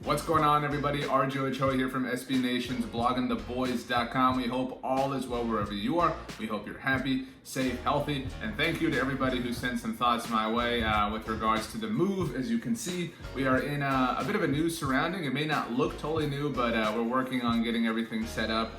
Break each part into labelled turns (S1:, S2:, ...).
S1: What's going on, everybody? Ochoa here from SB Nation's bloggingtheboys.com. We hope all is well wherever you are. We hope you're happy, safe, healthy, and thank you to everybody who sent some thoughts my way with regards to the move. As you can see, we are in a bit of a new surrounding. It may not look totally new, but we're working on getting everything set up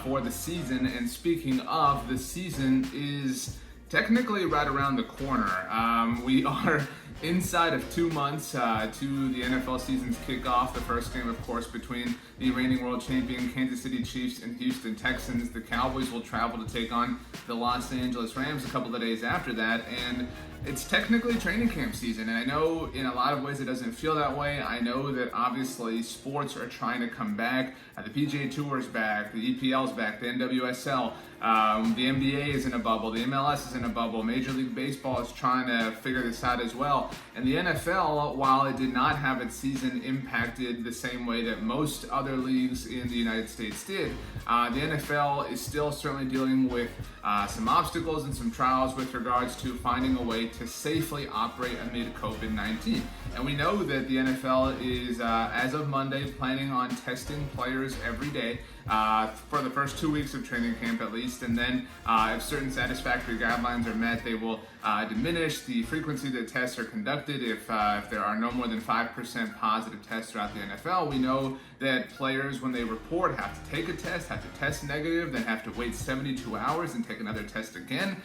S1: for the season. And speaking of, the season is technically right around the corner. We are inside of 2 months to the NFL season's kickoff. The first game, of course, between the reigning world champion Kansas City Chiefs and Houston Texans. The Cowboys will travel to take on the Los Angeles Rams a couple of days after that, and it's technically training camp season. And I know in a lot of ways it doesn't feel that way. I know that obviously sports are trying to come back. The PGA Tour is back, the EPL is back, the NWSL, the NBA is in a bubble, the MLS is in a bubble, Major League Baseball is trying to figure this out as well. And the NFL, while it did not have its season impacted the same way that most other leagues in the United States did, the NFL is still certainly dealing with some obstacles and some trials with regards to finding a way to safely operate amid COVID-19. And we know that the NFL is, as of Monday, planning on testing players every day for the first 2 weeks of training camp at least, and then if certain satisfactory guidelines are met, they will diminish the frequency that tests are conducted if there are no more than 5% positive tests throughout the NFL. We know that players, when they report, have to take a test, have to test negative, then have to wait 72 hours and take another test again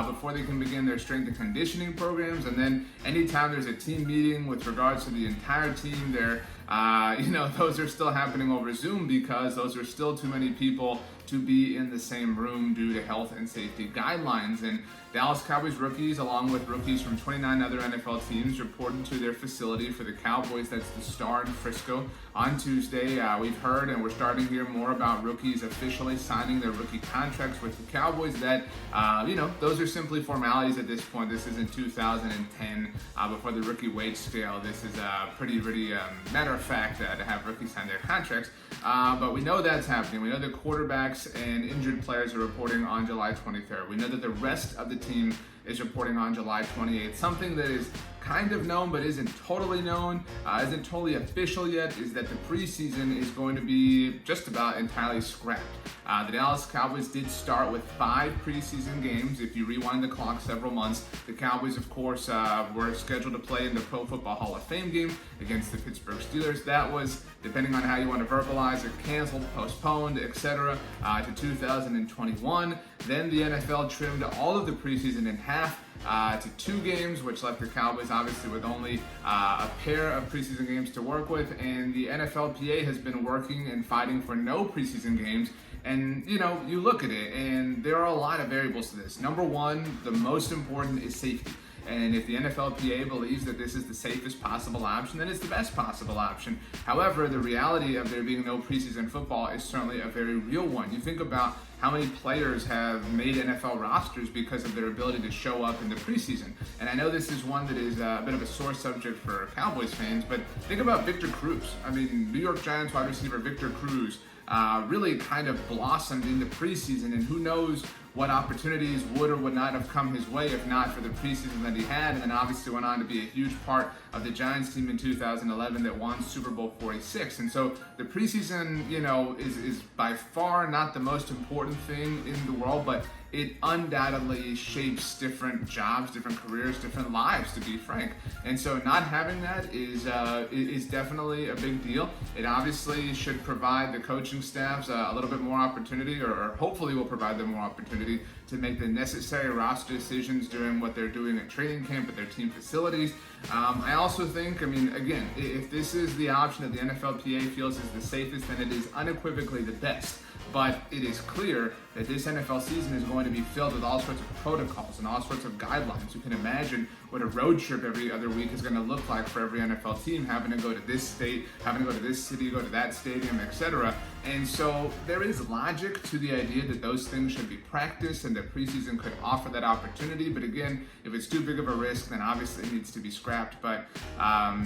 S1: before they can begin their strength and conditioning programs. And then anytime there's a team meeting with regards to the entire team, those are still happening over Zoom because those are still too many people to be in the same room due to health and safety guidelines. And Dallas Cowboys rookies, along with rookies from 29 other NFL teams, reported to their facility for the Cowboys, that's the Star in Frisco, on Tuesday. We've heard and we're starting to hear more about rookies officially signing their rookie contracts with the Cowboys. That, those are simply formalities at this point. This isn't 2010 before the rookie wage scale. This is pretty matter of fact to have rookies sign their contracts. But we know that's happening. We know that quarterbacks and injured players are reporting on July 23rd. We know that the rest of the team is reporting on July 28th. Something that is kind of known but isn't totally known, isn't totally official yet, is that the preseason is going to be just about entirely scrapped. The Dallas Cowboys did start with 5 preseason games. If you rewind the clock several months, the Cowboys, of course, were scheduled to play in the Pro Football Hall of Fame game against the Pittsburgh Steelers. That was, depending on how you want to verbalize it, canceled, postponed, etc., to 2021. Then the NFL trimmed all of the preseason in half to 2 games, which left the Cowboys obviously with only a pair of preseason games to work with. And the NFLPA has been working and fighting for no preseason games. And, you look at it, and there are a lot of variables to this. Number one, the most important is safety. And if the NFLPA believes that this is the safest possible option, then it's the best possible option. However, the reality of there being no preseason football is certainly a very real one. You think about how many players have made NFL rosters because of their ability to show up in the preseason. And I know this is one that is a bit of a sore subject for Cowboys fans, but think about Victor Cruz. I mean, New York Giants wide receiver Victor Cruz really kind of blossomed in the preseason, and who knows what opportunities would or would not have come his way if not for the preseason that he had, and then obviously went on to be a huge part of the Giants team in 2011 that won Super Bowl 46. And so the preseason, is by far not the most important thing in the world, but it undoubtedly shapes different jobs, different careers, different lives, to be frank. And so not having that is definitely a big deal. It obviously should provide the coaching staffs a little bit more opportunity, or hopefully will provide them more opportunity to make the necessary roster decisions during what they're doing at training camp at their team facilities. I also think, again, if this is the option that the NFLPA feels is the safest, then it is unequivocally the best. But it is clear that this NFL season is going to be filled with all sorts of protocols and all sorts of guidelines. You can imagine what a road trip every other week is going to look like for every NFL team, having to go to this state, having to go to this city, go to that stadium, etc. And so there is logic to the idea that those things should be practiced and that preseason could offer that opportunity. But again, if it's too big of a risk, then obviously it needs to be scrapped. But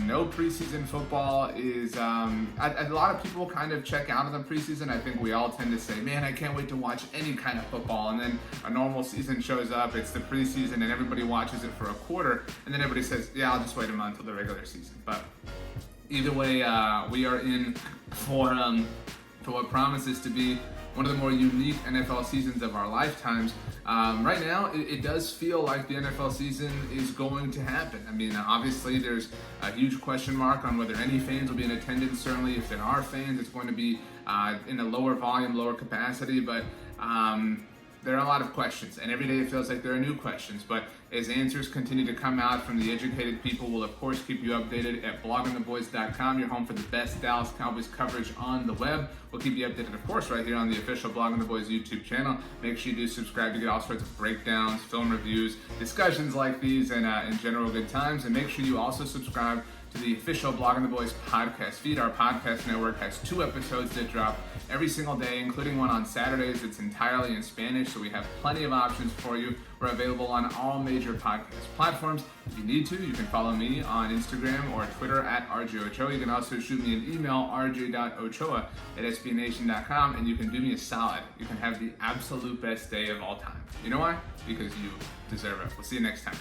S1: no preseason football is, a lot of people kind of check out of the preseason. I think we all tend to say, man, I can't wait to watch any kind of football. And then a normal season shows up, it's the preseason, and everybody watches it for a quarter. And then everybody says, yeah, I'll just wait a month till the regular season. But Either way, we are in for what promises to be one of the more unique NFL seasons of our lifetimes. Right now, it does feel like the NFL season is going to happen. I mean, obviously, there's a huge question mark on whether any fans will be in attendance. Certainly, if there are fans, it's going to be in a lower volume, lower capacity, but there are a lot of questions, and every day it feels like there are new questions. But as answers continue to come out from the educated people, we'll of course keep you updated at bloggingtheboys.com, your home for the best Dallas Cowboys coverage on the web. We'll keep you updated, of course, right here on the official Blogging the Boys YouTube channel. Make sure you do subscribe to get all sorts of breakdowns, film reviews, discussions like these, and in general good times. And make sure you also subscribe to the official Blogging the Boys podcast feed. Our podcast network has 2 episodes that drop every single day, including one on Saturdays. It's entirely in Spanish, so we have plenty of options for you. We're available on all major podcast platforms. If you need to, you can follow me on Instagram or Twitter at RJ Ochoa. You can also shoot me an email, rj.ochoa@sbnation.com, and you can do me a solid. You can have the absolute best day of all time. You know why? Because you deserve it. We'll see you next time.